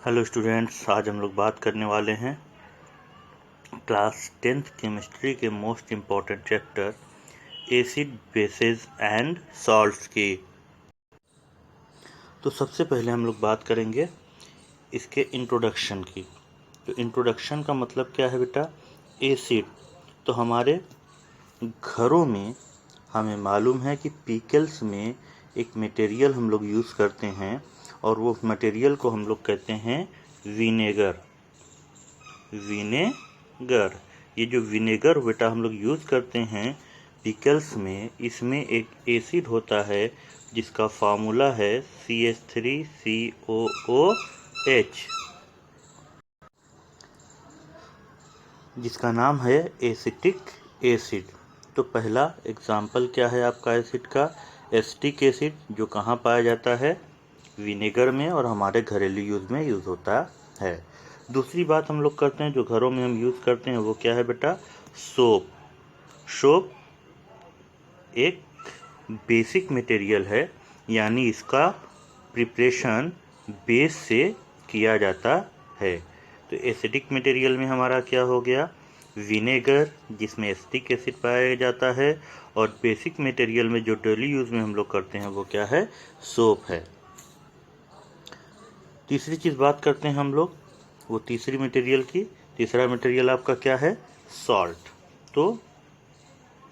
Hello students, आज हम लोग बात करने वाले हैं क्लास 10th केमिस्ट्री के most important chapter acid bases and salts की। तो सबसे पहले हम लोग बात करेंगे इसके इंट्रोडक्शन की। तो इंट्रोडक्शन का मतलब क्या है बेटा? एसिड तो हमारे घरों में हमें मालूम है कि पिकल्स में एक मटेरियल हम लोग यूज़ करते हैं और वो मटेरियल को हम लोग कहते हैं विनेगर। ये जो विनेगर बेटा हम लोग यूज़ करते हैं पिकल्स में, इसमें एक एसिड होता है जिसका फार्मूला है CH3COOH, जिसका नाम है एसिटिक एसिड। तो पहला एग्जाम्पल क्या है आपका एसिड का? एसिटिक एसिड, जो कहाँ पाया जाता है? विनेगर में, और हमारे घरेलू यूज़ में यूज़ होता है। दूसरी बात हम लोग करते हैं जो घरों में हम यूज़ करते हैं, वो क्या है बेटा? सोप एक बेसिक मटेरियल है, यानी इसका प्रिपरेशन बेस से किया जाता है। तो एसिडिक मटेरियल में हमारा क्या हो गया? विनेगर, जिसमें एसिटिक एसिड पाया जाता है, और बेसिक मटेरियल में जो डेली यूज़ में हम लोग करते हैं वो क्या है? सोप है। तीसरी चीज़ बात करते हैं हम लोग वो तीसरी मटेरियल की। तीसरा मटेरियल आपका क्या है? सॉल्ट। तो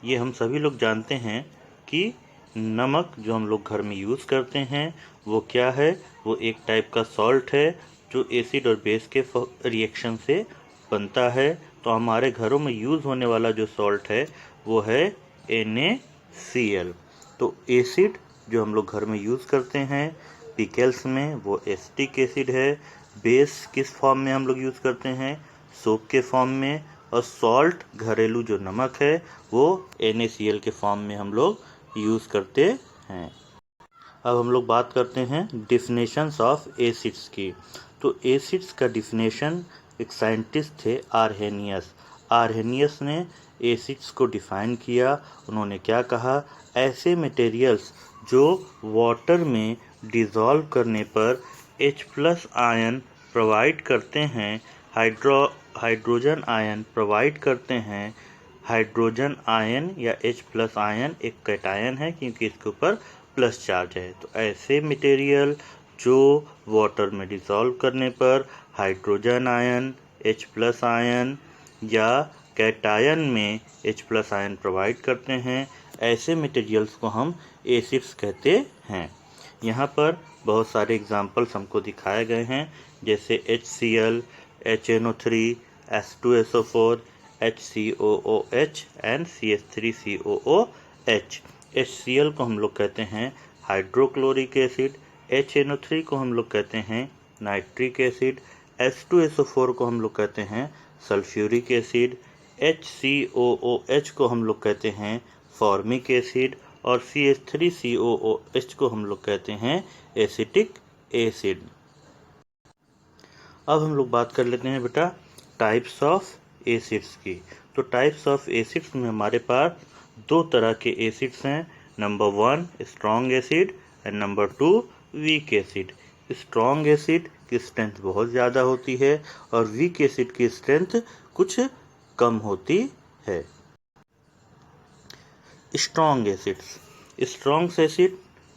ये हम सभी लोग जानते हैं कि नमक जो हम लोग घर में यूज़ करते हैं वो क्या है? वो एक टाइप का सॉल्ट है जो एसिड और बेस के रिएक्शन से बनता है। तो हमारे घरों में यूज़ होने वाला जो सॉल्ट है वो है NaCl। तो एसिड जो हम लोग घर में यूज़ करते हैं पिकल्स में, वो एसिटिक एसिड है। बेस किस फॉर्म में हम लोग यूज़ करते हैं? सोप के फॉर्म में। और सॉल्ट, घरेलू जो नमक है, वो NaCl के फॉर्म में हम लोग यूज़ करते हैं। अब हम लोग बात करते हैं डिफिनेशंस ऑफ एसिड्स की। तो एसिड्स का डिफिनेशन एक साइंटिस्ट थे, आर्हेनियस ने एसिड्स को डिफाइन किया। उन्होंने क्या कहा? ऐसे मटेरियल्स जो वाटर में डिज़ोल्व करने पर H+ आयन प्रोवाइड करते हैं, हाइड्रोजन आयन प्रोवाइड करते हैं। हाइड्रोजन आयन या H+ आयन एक कैटायन है क्योंकि इसके ऊपर प्लस चार्ज है। तो ऐसे मटेरियल जो वाटर में डिज़ोल्व करने पर हाइड्रोजन आयन, H+ आयन या कैटायन में H+ आयन प्रोवाइड करते हैं, ऐसे मटेरियल्स को हम एसिड्स कहते हैं। यहाँ पर बहुत सारे एग्जाम्पल्स हमको दिखाए गए हैं, जैसे HCl, HNO3, H2SO4, HCOOH and CH3COOH। HCl को हम लोग कहते हैं हाइड्रोक्लोरिक एसिड, HNO3 को हम लोग कहते हैं नाइट्रिक एसिड, H2SO4 को हम लोग कहते हैं सल्फ्यूरिक एसिड, HCOOH को हम लोग कहते हैं फॉर्मिक एसिड, और CH3COOH को हम लोग कहते हैं एसिटिक एसिड। अब हम लोग बात कर लेते हैं बेटा टाइप्स ऑफ एसिड्स की। तो टाइप्स ऑफ एसिड्स में हमारे पास दो तरह के एसिड्स हैं। Number 1 strong acid and number 2 weak acid. Strong acid की स्ट्रेंथ बहुत ज़्यादा होती है और वीक एसिड की स्ट्रेंथ कुछ कम होती है। स्ट्रॉन्ग एसिड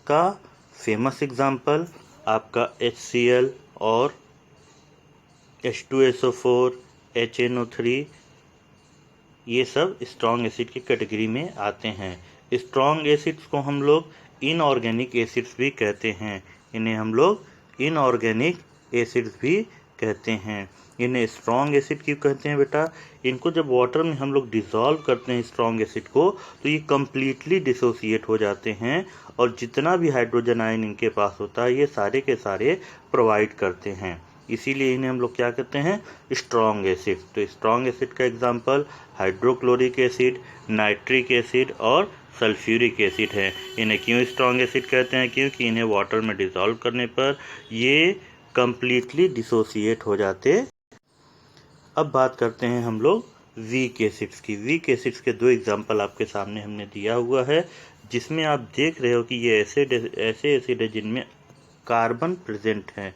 का फेमस एग्जाम्पल आपका HCl और H2SO4, HNO3, ये सब स्ट्रॉन्ग एसिड की कैटेगरी में आते हैं। स्ट्रॉन्ग एसिड्स को हम लोग इनऑर्गेनिक एसिड्स भी कहते हैं। इन्हें हम लोग इनऑर्गेनिक एसिड्स भी कहते हैं। इन्हें स्ट्रॉन्ग एसिड क्यों कहते हैं बेटा? इनको जब वाटर में हम लोग डिज़ोल्व करते हैं स्ट्रॉन्ग एसिड को, तो ये कम्प्लीटली डिसोसिएट हो जाते हैं और जितना भी हाइड्रोजन आयन इनके पास होता है ये सारे के सारे प्रोवाइड करते हैं। इसीलिए इन्हें हम लोग क्या कहते हैं? Strong acid. तो स्ट्रॉन्ग एसिड का example hydrochloric acid, nitric acid और सल्फ्यूरिक एसिड है। इन्हें क्यों स्ट्रॉन्ग एसिड कहते हैं? क्योंकि इन्हें वाटर में डिज़ोल्व करने पर ये कम्प्लीटली डिसोसिएट हो जाते। अब बात करते हैं हम लोग वीक एसिड्स की। वीक एसिड्स के दो एग्जांपल आपके सामने हमने दिया हुआ है, जिसमें आप देख रहे हो कि ये ऐसे एसिड है जिनमें कार्बन प्रेजेंट है।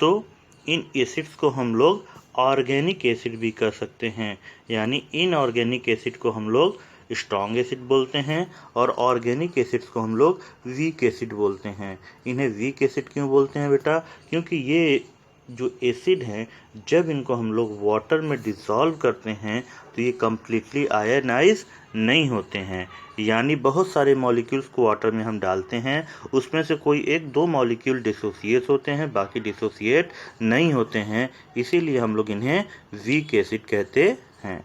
तो इन एसिड्स को हम लोग ऑर्गेनिक एसिड भी कर सकते हैं, यानी इनऑर्गेनिक एसिड को हम लोग स्ट्रॉन्ग एसिड बोलते हैं और ऑर्गेनिक एसिड्स को हम लोग वीक एसिड बोलते हैं। इन्हें वीक एसिड क्यों बोलते हैं बेटा? क्योंकि ये जो एसिड हैं, जब इनको हम लोग वाटर में डिसॉल्व करते हैं तो ये कम्प्लीटली आयनाइज नहीं होते हैं, यानी बहुत सारे मॉलिक्यूल्स को वाटर में हम डालते हैं, उसमें से कोई एक दो मॉलिक्यूल डिसोसिएट होते हैं, बाकी डिसोसिएट नहीं होते हैं, इसीलिए हम लोग इन्हें वीक एसिड कहते हैं।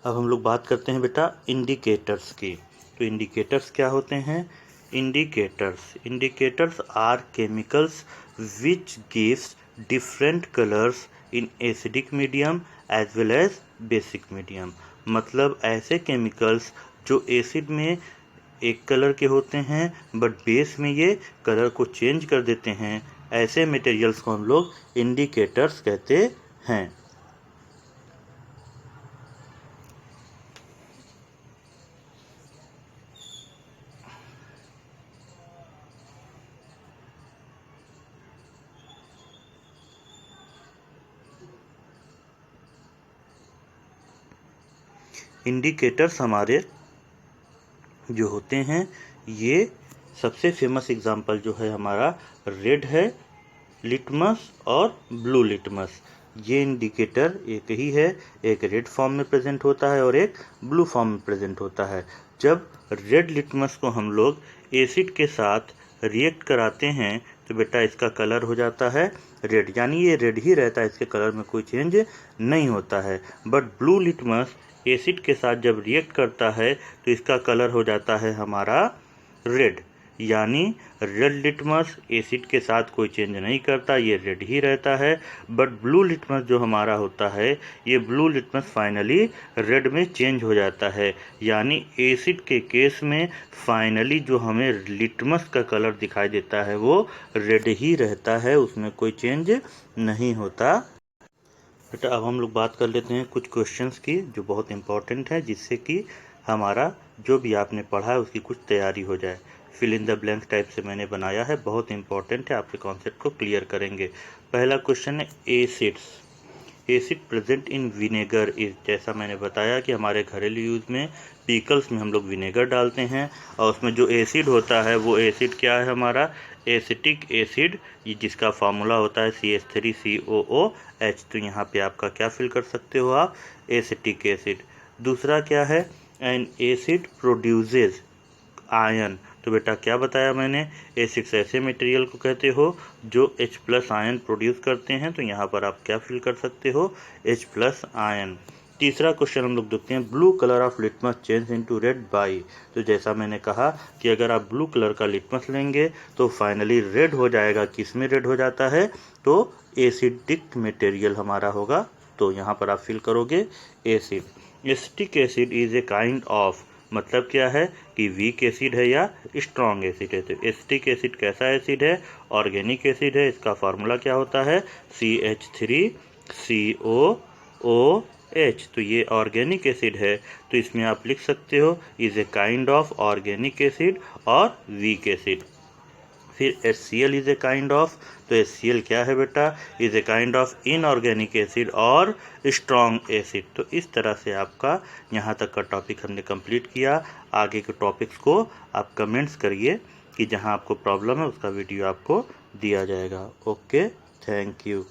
अब हम लोग बात करते हैं बेटा इंडिकेटर्स की। तो इंडिकेटर्स क्या होते हैं? Indicators are chemicals which gives different colours in acidic medium as well as basic medium. मतलब ऐसे केमिकल्स जो एसिड में एक कलर के होते हैं बट बेस में ये कलर को चेंज कर देते हैं, ऐसे मटेरियल्स को हम लोग इंडिकेटर्स कहते हैं। इंडिकेटर्स हमारे जो होते हैं, ये सबसे फेमस एग्जांपल जो है हमारा रेड है, लिटमस और ब्लू लिटमस। ये इंडिकेटर एक ही है, एक रेड फॉर्म में प्रेजेंट होता है और एक ब्लू फॉर्म में प्रेजेंट होता है। जब रेड लिटमस को हम लोग एसिड के साथ रिएक्ट कराते हैं तो बेटा इसका कलर हो जाता है रेड, यानी ये रेड ही रहता है, इसके कलर में कोई चेंज नहीं होता है। बट ब्लू लिटमस एसिड के साथ जब रिएक्ट करता है तो इसका कलर हो जाता है हमारा रेड, यानी रेड लिटमस एसिड के साथ कोई चेंज नहीं करता, ये रेड ही रहता है। बट ब्लू लिटमस जो हमारा होता है, ये ब्लू लिटमस फाइनली रेड में चेंज हो जाता है, यानी एसिड के केस में फाइनली जो हमें लिटमस का कलर दिखाई देता है वो रेड ही रहता है, उसमें कोई चेंज नहीं होता। बेटा अब हम लोग बात कर लेते हैं कुछ क्वेश्चंस की जो बहुत इंपॉर्टेंट है, जिससे कि हमारा जो भी आपने पढ़ा है उसकी कुछ तैयारी हो जाए। Fill in the blank type से मैंने बनाया है, बहुत इंपॉर्टेंट है, आपके कॉन्सेप्ट को क्लियर करेंगे। पहला क्वेश्चन है acids. Acid present in vinegar is, जैसा मैंने बताया कि हमारे घरेलू यूज़ में पिकल्स में हम लोग विनेगर डालते हैं और उसमें जो एसिड होता है वो एसिड क्या है हमारा? एसिटिक एसिड, जिसका फार्मूला होता है CH3COOH। तो यहाँ पे आपका क्या फिल कर सकते हो आप? Acetic acid. दूसरा क्या है? N acid produces ion. तो बेटा क्या बताया मैंने? एसिड्स ऐसे मटेरियल को कहते हो जो H+ आयन प्रोड्यूस करते हैं, तो यहाँ पर आप क्या फिल कर सकते हो? H+ ion. तीसरा क्वेश्चन हम लोग देखते हैं, blue colour of litmus change into red by. तो जैसा मैंने कहा कि अगर आप ब्लू कलर का लिटमस लेंगे तो फाइनली रेड हो जाएगा। किस में रेड हो जाता है? तो एसिडिक मटेरियल हमारा होगा, तो यहाँ पर आप फिल करोगे acid. Acetic acid is a kind of, मतलब क्या है कि वीक एसिड है या स्ट्रॉन्ग एसिड है। तो एसिटिक एसिड कैसा एसिड है? ऑर्गेनिक एसिड है। इसका फार्मूला क्या होता है? CH3COOH। तो ये ऑर्गेनिक एसिड है, तो इसमें आप लिख सकते हो is a kind of organic acid और वीक एसिड। फिर HCl is a kind of, तो HCl क्या है बेटा? Is a kind of inorganic acid और स्ट्रॉन्ग एसिड। तो इस तरह से आपका यहाँ तक का टॉपिक हमने कंप्लीट किया। आगे के टॉपिक्स को आप कमेंट्स करिए कि जहाँ आपको प्रॉब्लम है उसका वीडियो आपको दिया जाएगा। Okay, thank you.